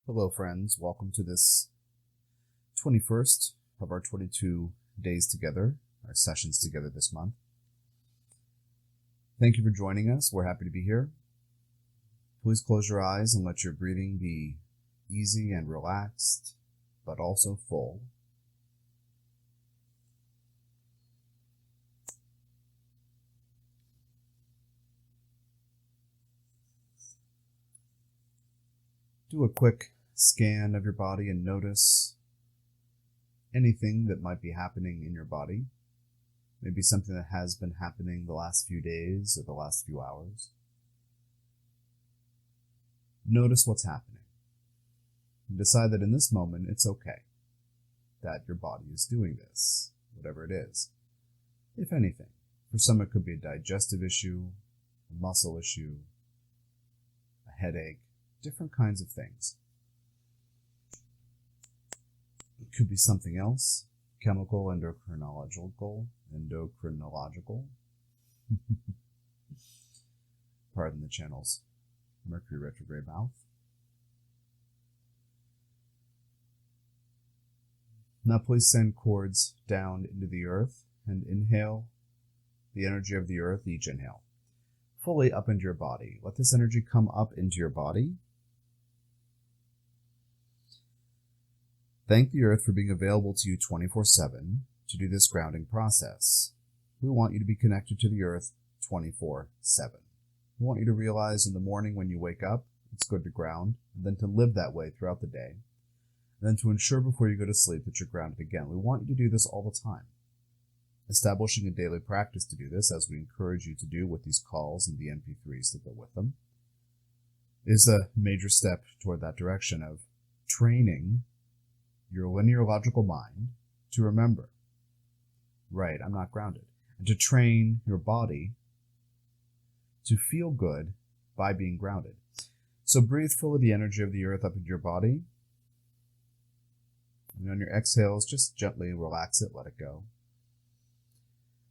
Hello friends, welcome to this 21st of our 22 days together, our sessions together this month. Thank you for joining us, we're happy to be here. Please close your eyes and let your breathing be easy and relaxed, but also full. Do a quick scan of your body and notice anything that might be happening in your body. Maybe something that has been happening the last few days or the last few hours. Notice what's happening. And decide that in this moment it's okay that your body is doing this, whatever it is. If anything, for some it could be a digestive issue, a muscle issue, a headache, different kinds of things. It could be something else, chemical, endocrinological. Pardon the channel's Mercury retrograde mouth. Now please send cords down into the earth and inhale the energy of the earth, each inhale, fully up into your body. Let this energy come up into your body. Thank the earth for being available to you 24/7 to do this grounding process. We want you to be connected to the earth 24/7. We want you to realize in the morning when you wake up, it's good to ground, and then to live that way throughout the day. And then to ensure before you go to sleep that you're grounded again. We want you to do this all the time. Establishing a daily practice to do this, as we encourage you to do with these calls and the MP3s that go with them, is a major step toward that direction of training your linear logical mind to remember, right, I'm not grounded, and to train your body to feel good by being grounded. So breathe full of the energy of the earth up into your body, and on your exhales, just gently relax it, let it go.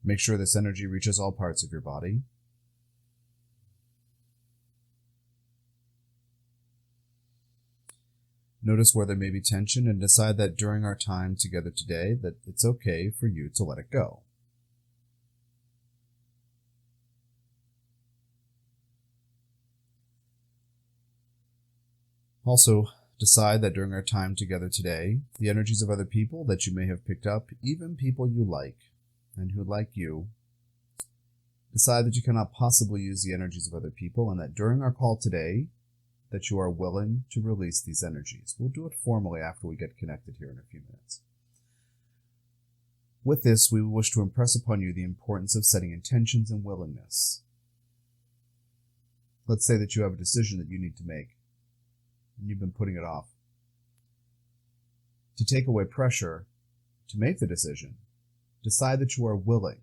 Make sure this energy reaches all parts of your body. Notice where there may be tension and decide that during our time together today that it's okay for you to let it go. Also, decide that during our time together today, the energies of other people that you may have picked up, even people you like and who like you, decide that you cannot possibly use the energies of other people, and that during our call today, that you are willing to release these energies. We'll do it formally after we get connected here in a few minutes. With this, we wish to impress upon you the importance of setting intentions and willingness. Let's say that you have a decision that you need to make, and you've been putting it off. To take away pressure to make the decision, decide that you are willing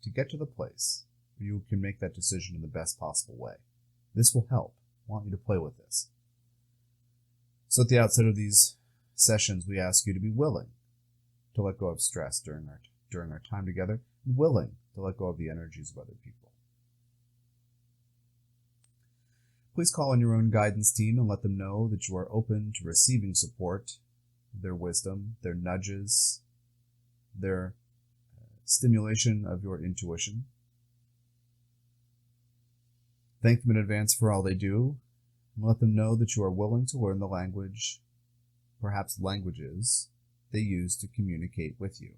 to get to the place where you can make that decision in the best possible way. This will help. I want you to play with this. So at the outset of these sessions, we ask you to be willing to let go of stress during our time together, and willing to let go of the energies of other people. Please call on your own guidance team and let them know that you are open to receiving support, their wisdom, their nudges, their stimulation of your intuition. Thank them in advance for all they do, and let them know that you are willing to learn the language, perhaps languages, they use to communicate with you.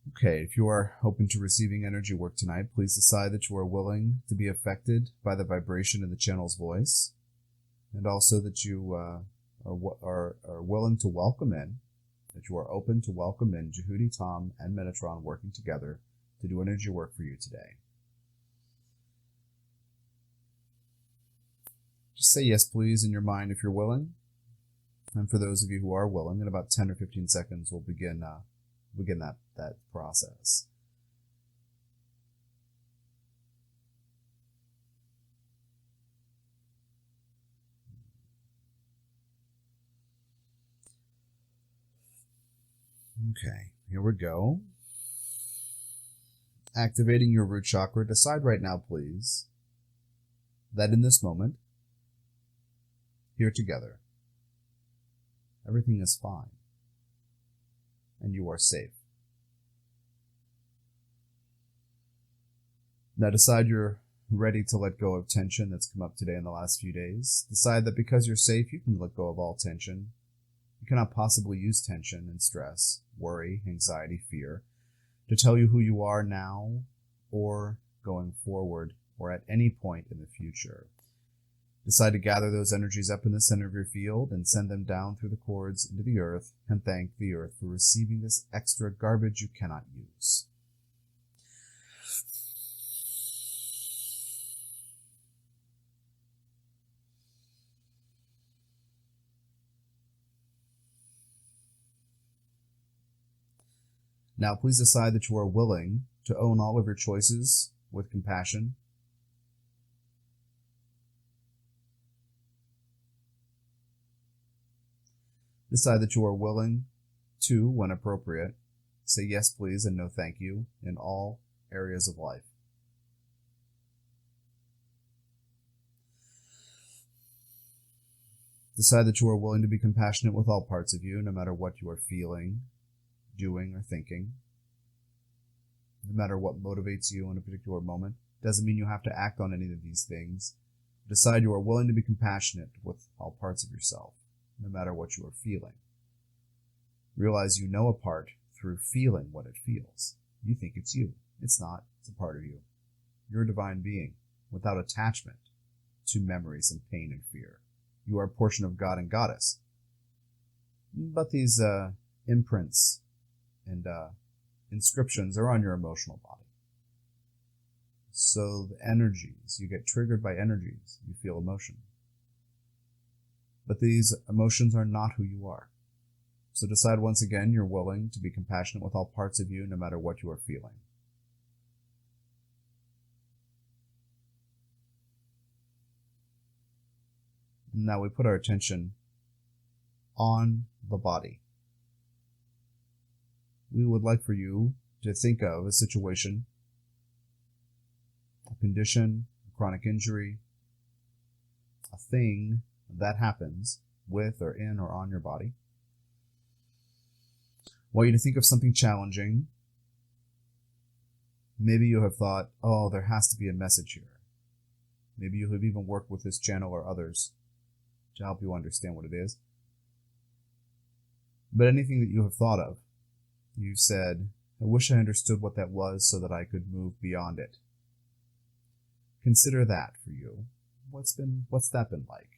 Okay, if you are open to receiving energy work tonight, please decide that you are willing to be affected by the vibration of the channel's voice, and also that you are willing to welcome in, that you are open to welcome in Djehuty, Tom, and Metatron working together to do energy work for you today. Just say yes, please, in your mind if you're willing. And for those of you who are willing, in about 10 or 15 seconds, we'll begin that process. Okay, here we go. Activating your root chakra, decide right now, please, that in this moment, here together. Everything is fine, and you are safe. Now decide you're ready to let go of tension that's come up today in the last few days. Decide that because you're safe, you can let go of all tension. You cannot possibly use tension and stress, worry, anxiety, fear to tell you who you are now or going forward or at any point in the future. Decide to gather those energies up in the center of your field and send them down through the cords into the earth, and thank the earth for receiving this extra garbage you cannot use. Now please decide that you are willing to own all of your choices with compassion. Decide that you are willing to, when appropriate, say yes please and no thank you in all areas of life. Decide that you are willing to be compassionate with all parts of you, no matter what you are feeling, doing, or thinking. No matter what motivates you in a particular moment. Doesn't mean you have to act on any of these things. Decide you are willing to be compassionate with all parts of yourself, no matter what you are feeling. Realize you know a part through feeling what it feels. You think it's you. It's not. It's a part of you. You're a divine being without attachment to memories and pain and fear. You are a portion of God and Goddess. But these imprints and inscriptions are on your emotional body. So the energies, you get triggered by energies, you feel emotion. But these emotions are not who you are. So decide once again you're willing to be compassionate with all parts of you, no matter what you are feeling. Now we put our attention on the body. We would like for you to think of a situation, a condition, a chronic injury, a thing that happens with or in or on your body. I want you to think of something challenging. Maybe you have thought, oh, there has to be a message here. Maybe you have even worked with this channel or others to help you understand what it is. But anything that you have thought of, you've said, I wish I understood what that was so that I could move beyond it. Consider that for you. What's that been like?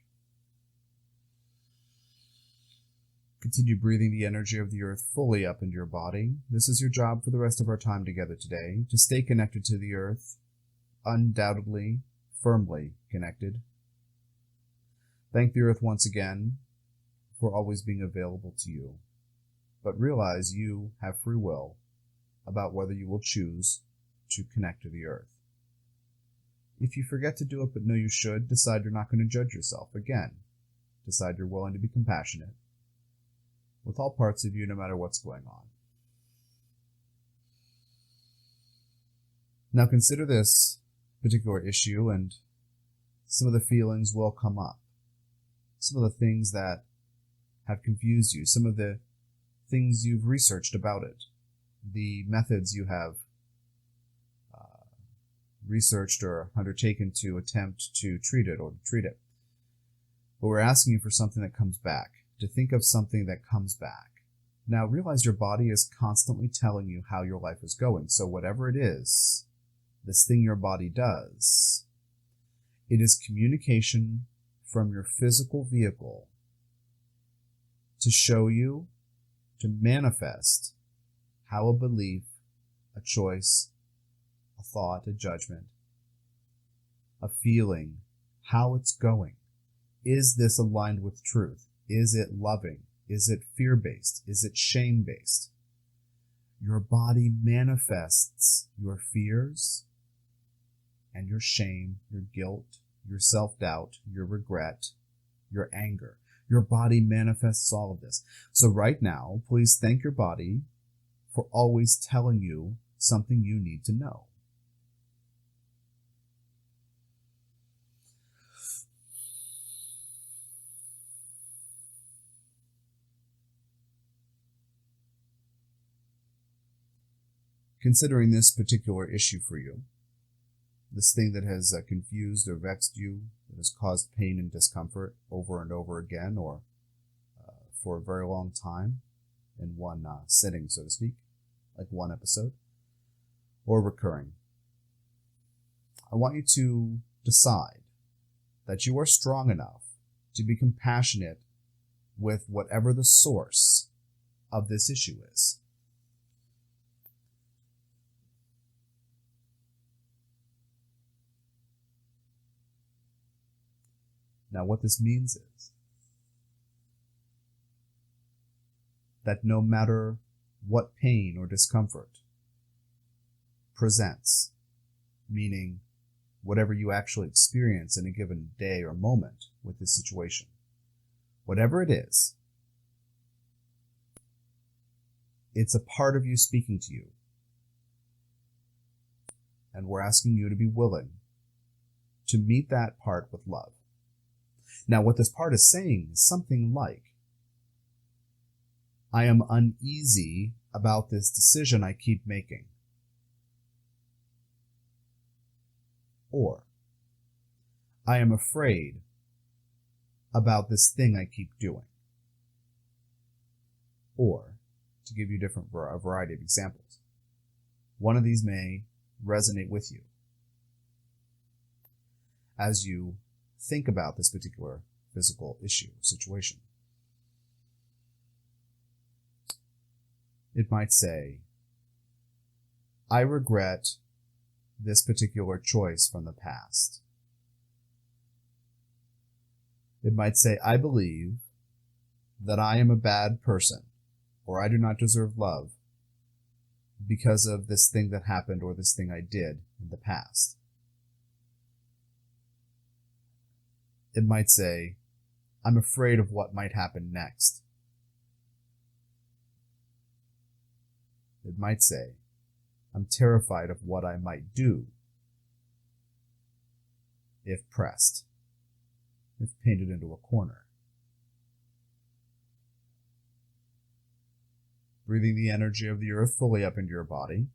Continue breathing the energy of the earth fully up into your body. This is your job for the rest of our time together today, to stay connected to the earth, undoubtedly, firmly connected. Thank the earth once again for always being available to you. But realize you have free will about whether you will choose to connect to the earth. If you forget to do it but know you should, decide you're not going to judge yourself. Again, decide you're willing to be compassionate with all parts of you, no matter what's going on. Now consider this particular issue, and some of the feelings will come up. Some of the things that have confused you, some of the things you've researched about it, the methods you have researched or undertaken to attempt to treat it or to treat it. But we're asking you for something that comes back, to think of something that comes back. Now realize your body is constantly telling you how your life is going. So whatever it is, this thing your body does, it is communication from your physical vehicle to show you, to manifest how a belief, a choice, a thought, a judgment, a feeling, how it's going. Is this aligned with truth? Is it loving? Is it fear-based? Is it shame-based? Your body manifests your fears and your shame, your guilt, your self-doubt, your regret, your anger. Your body manifests all of this. So right now, please thank your body for always telling you something you need to know. considering this particular issue for you, this thing that has confused or vexed you, that has caused pain and discomfort over and over again, or for a very long time, in one sitting, so to speak, like one episode, or recurring. I want you to decide that you are strong enough to be compassionate with whatever the source of this issue is. Now, what this means is that no matter what pain or discomfort presents, meaning whatever you actually experience in a given day or moment with this situation, whatever it is, it's a part of you speaking to you. And we're asking you to be willing to meet that part with love. Now, what this part is saying is something like, I am uneasy about this decision I keep making. Or, I am afraid about this thing I keep doing. Or, to give you a variety of examples, one of these may resonate with you as you think about this particular physical issue, situation. It might say, I regret this particular choice from the past. It might say, I believe that I am a bad person, or I do not deserve love because of this thing that happened or this thing I did in the past. It might say, I'm afraid of what might happen next. It might say, I'm terrified of what I might do if pressed, if painted into a corner. Breathing the energy of the earth fully up into your body,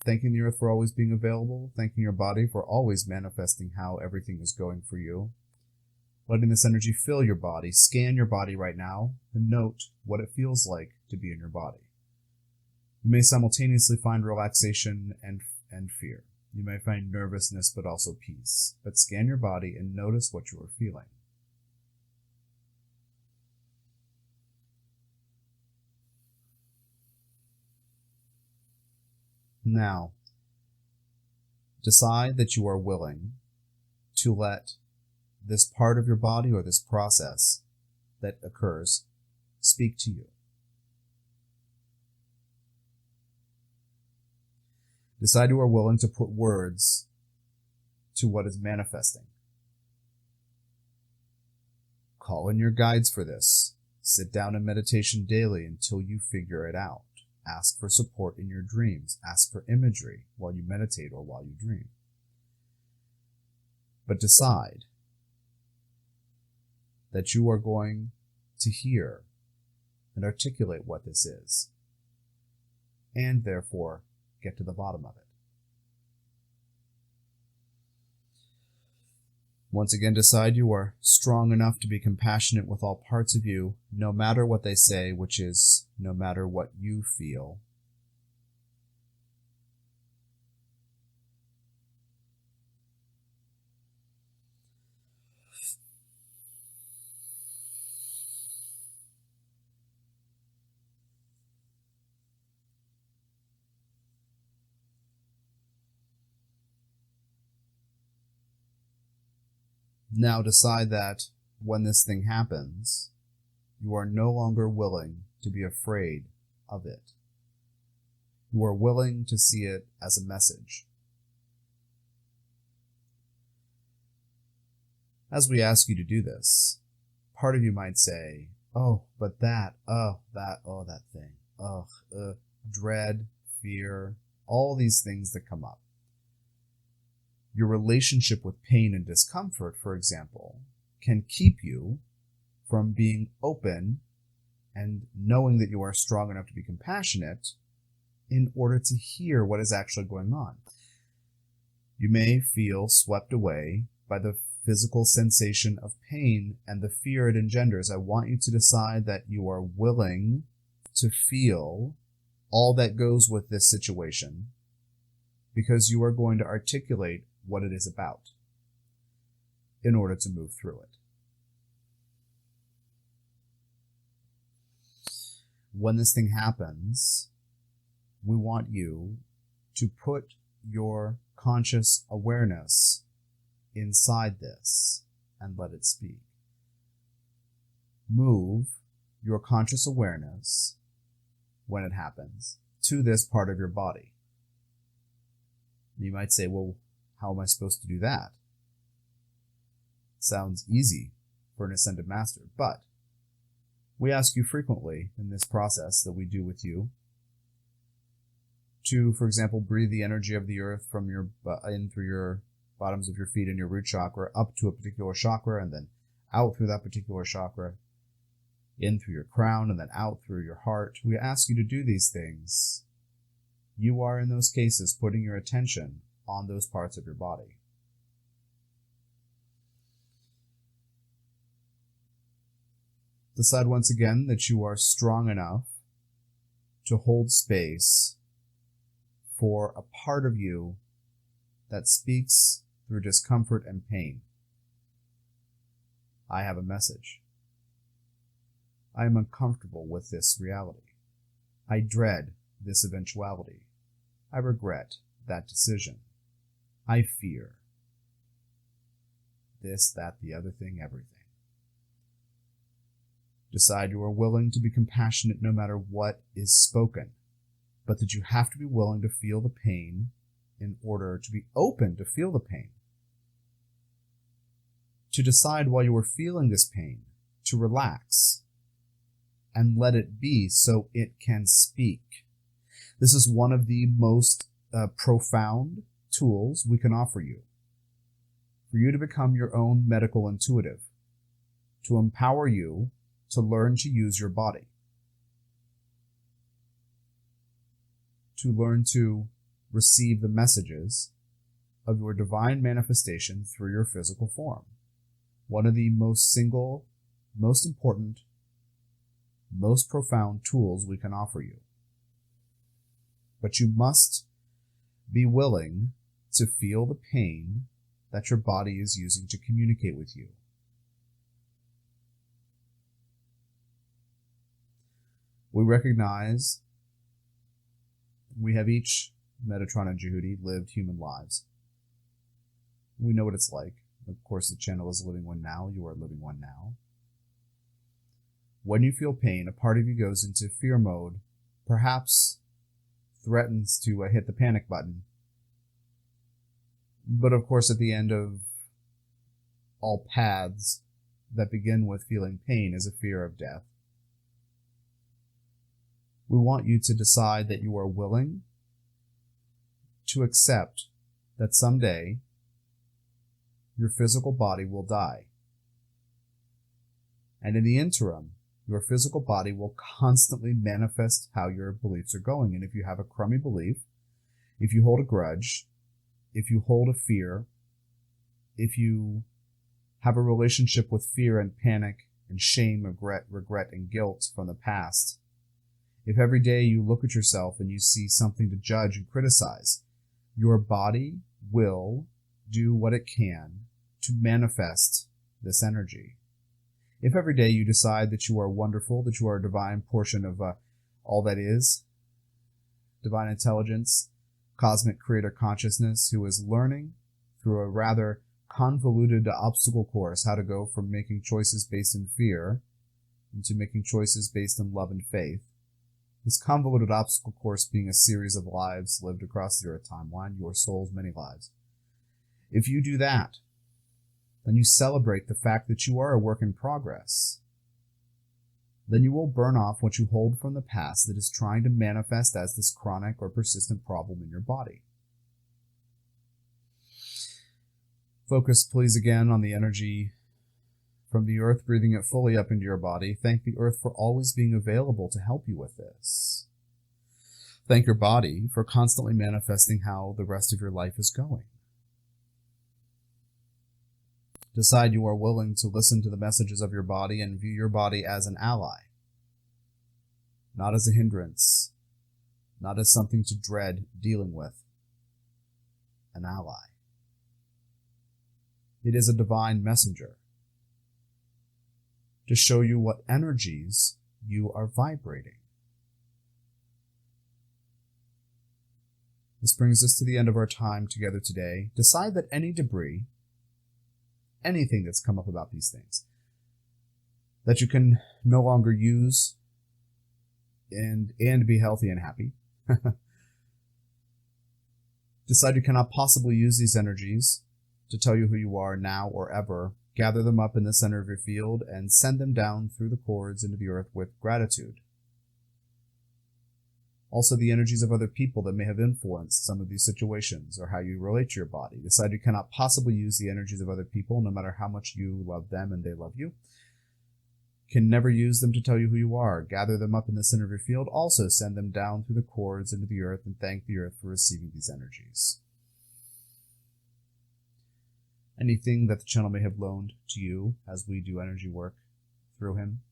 thanking the earth for always being available, thanking your body for always manifesting how everything is going for you. Letting this energy fill your body, scan your body right now, and note what it feels like to be in your body. You may simultaneously find relaxation and fear. You may find nervousness, but also peace. But scan your body and notice what you are feeling. Now, decide that you are willing to let this part of your body or this process that occurs speak to you. Decide you are willing to put words to what is manifesting. Call in your guides for this. Sit down in meditation daily until you figure it out. Ask for support in your dreams. Ask for imagery while you meditate or while you dream. But decide that you are going to hear and articulate what this is, and therefore get to the bottom of it. Once again, decide you are strong enough to be compassionate with all parts of you, no matter what they say, which is no matter what you feel. Now decide that when this thing happens, you are no longer willing to be afraid of it. You are willing to see it as a message. As we ask you to do this, part of you might say, oh, but that thing, dread, fear, all these things that come up. Your relationship with pain and discomfort, for example, can keep you from being open and knowing that you are strong enough to be compassionate in order to hear what is actually going on. You may feel swept away by the physical sensation of pain and the fear it engenders. I want you to decide that you are willing to feel all that goes with this situation, because you are going to articulate what it is about in order to move through it. When this thing happens, we want you to put your conscious awareness inside this and let it speak. Move your conscious awareness, when it happens, to this part of your body. You might say, well, how am I supposed to do that? Sounds easy for an Ascended Master, but we ask you frequently in this process that we do with you to, for example, breathe the energy of the earth from in through your bottoms of your feet and your root chakra up to a particular chakra, and then out through that particular chakra, in through your crown, and then out through your heart. We ask you to do these things. You are, in those cases, putting your attention on those parts of your body. Decide once again that you are strong enough to hold space for a part of you that speaks through discomfort and pain. I have a message. I am uncomfortable with this reality. I dread this eventuality. I regret that decision. I fear this, that, the other thing, everything. Decide you are willing to be compassionate no matter what is spoken, but that you have to be willing to feel the pain in order to be open to feel the pain. To decide while you are feeling this pain, to relax and let it be so it can speak. This is one of the most profound tools we can offer you, for you to become your own medical intuitive, to empower you to learn to use your body, to learn to receive the messages of your divine manifestation through your physical form. One of the most important, most profound tools we can offer you. But you must be willing to feel the pain that your body is using to communicate with you. We recognize we have each, Metatron and Djehuty, lived human lives. We know what it's like. Of course, the channel is living one now. You are living one now. When you feel pain, a part of you goes into fear mode, perhaps threatens to hit the panic button. But of course, at the end of all paths that begin with feeling pain is a fear of death. We want you to decide that you are willing to accept that someday your physical body will die. And in the interim, your physical body will constantly manifest how your beliefs are going. And if you have a crummy belief, if you hold a grudge, if you hold a fear, if you have a relationship with fear and panic and shame, regret and guilt from the past, if every day you look at yourself and you see something to judge and criticize, your body will do what it can to manifest this energy. If every day you decide that you are wonderful, that you are a divine portion of all that is, divine intelligence, cosmic creator consciousness, who is learning through a rather convoluted obstacle course how to go from making choices based in fear into making choices based in love and faith, this convoluted obstacle course being a series of lives lived across the Earth timeline, your soul's many lives. If you do that, then you celebrate the fact that you are a work in progress. Then you will burn off what you hold from the past that is trying to manifest as this chronic or persistent problem in your body. Focus, please, again on the energy from the earth, breathing it fully up into your body. Thank the earth for always being available to help you with this. Thank your body for constantly manifesting how the rest of your life is going. Decide you are willing to listen to the messages of your body and view your body as an ally, not as a hindrance, not as something to dread dealing with. An ally. It is a divine messenger to show you what energies you are vibrating. This brings us to the end of our time together today. Decide that any debris, anything that's come up about these things, that you can no longer use and be healthy and happy. Decide you cannot possibly use these energies to tell you who you are now or ever. Gather them up in the center of your field and send them down through the cords into the earth with gratitude. Also, the energies of other people that may have influenced some of these situations or how you relate to your body. Decide you cannot possibly use the energies of other people, no matter how much you love them and they love you. Can never use them to tell you who you are. Gather them up in the center of your field. Also, send them down through the cords into the earth and thank the earth for receiving these energies. Anything that the channel may have loaned to you as we do energy work through him,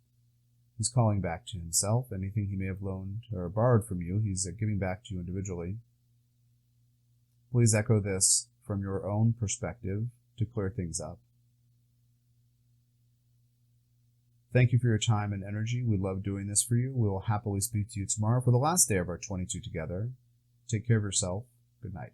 he's calling back to himself. Anything he may have loaned or borrowed from you, he's giving back to you individually. Please echo this from your own perspective to clear things up. Thank you for your time and energy. We love doing this for you. We will happily speak to you tomorrow for the last day of our 22 together. Take care of yourself. Good night.